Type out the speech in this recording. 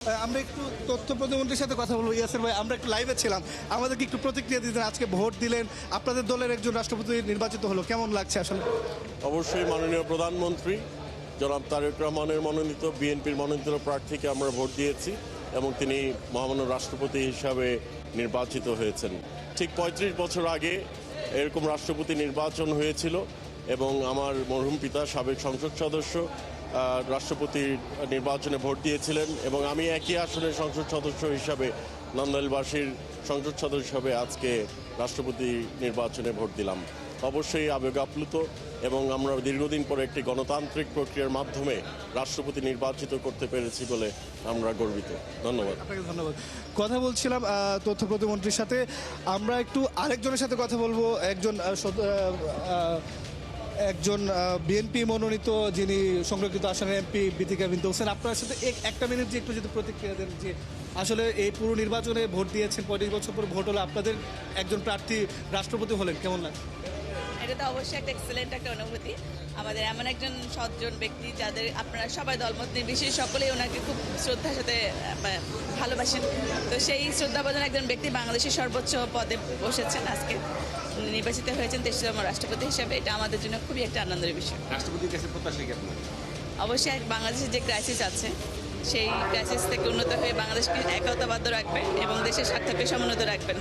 আমরা একটু তথ্য প্রতিমন্ত্রীর সাথে কথা বলবো। ইয়াসির ভাই, আমরা একটু লাইভে ছিলাম, আমাদেরকে একটু প্রতিক্রিয়া দিতেন। আজকে ভোট দিলেন, আপনাদের দলের একজন রাষ্ট্রপতি নির্বাচিত হলো, কেমন লাগছে আসলে? অবশ্যই মাননীয় প্রধানমন্ত্রী জনাব তারেক রহমানের মনোনীত বিএনপির মনোনীত প্রার্থীকে আমরা ভোট দিয়েছি এবং তিনি মহামান্য রাষ্ট্রপতি হিসাবে নির্বাচিত হয়েছেন। ঠিক ৩৫ বছর আগে এরকম রাষ্ট্রপতি নির্বাচন হয়েছিল এবং আমার মরহুম পিতা সাবেক সংসদ সদস্য রাষ্ট্রপতি নির্বাচনে ভোট দিয়েছিলেন এবং আমি একই আসনের সংসদ সদস্য হিসাবে নন্দাইলবাসীর সংসদ সদস্য হিসাবে আজকে রাষ্ট্রপতি নির্বাচনে ভোট দিলাম। অবশ্যই আবেগ আপ্লুত এবং আমরা দীর্ঘদিন পরে একটি গণতান্ত্রিক প্রক্রিয়ার মাধ্যমে রাষ্ট্রপতি নির্বাচিত করতে পেরেছি বলে আমরা গর্বিত। ধন্যবাদ। আপনাকে ধন্যবাদ। কথা বলছিলাম তথ্য প্রতিমন্ত্রীর সাথে, আমরা একটু আরেকজনের সাথে কথা বলবো। একজন বিএনপি মনোনীত যিনি সংরক্ষিত আসনের এমপি বিথিকা বিনতে হোসেন, আপনার সাথে একটা মিনিট যে একটু যদি প্রতিক্রিয়া দেন যে আসলে এই পুরো নির্বাচনে ভোট দিয়েছেন, ৩৫ বছর পর ভোট হলো, আপনাদের একজন প্রার্থী রাষ্ট্রপতি হলেন, কেমন লাগে? এটা তো অবশ্যই একটা এক্সেলেন্ট একটা অনুভূতি। আমাদের এমন একজন সজ্জন ব্যক্তি যাদের আপনারা সবাই দলমত নির্বিশেষে সকলেই ওনাকে খুব শ্রদ্ধার সাথে ভালোবাসেন। তো সেই শ্রদ্ধাভাজন একজন ব্যক্তি বাংলাদেশের সর্বোচ্চ পদে বসেছেন, আজকে নির্বাচিত হয়েছেন ৩৩তম রাষ্ট্রপতি হিসাবে। এটা আমাদের জন্য খুবই একটা আনন্দের বিষয়। রাষ্ট্রপতির কাছে প্রত্যাশা কি আপনার? অবশ্যই বাংলাদেশের যে ক্রাইসিস আছে সেই ক্রাইসিস থেকে উন্নত হয়ে বাংলাদেশকে একতাবদ্ধ রাখবেন এবং দেশের স্বার্থকে সমুন্নত রাখবেন।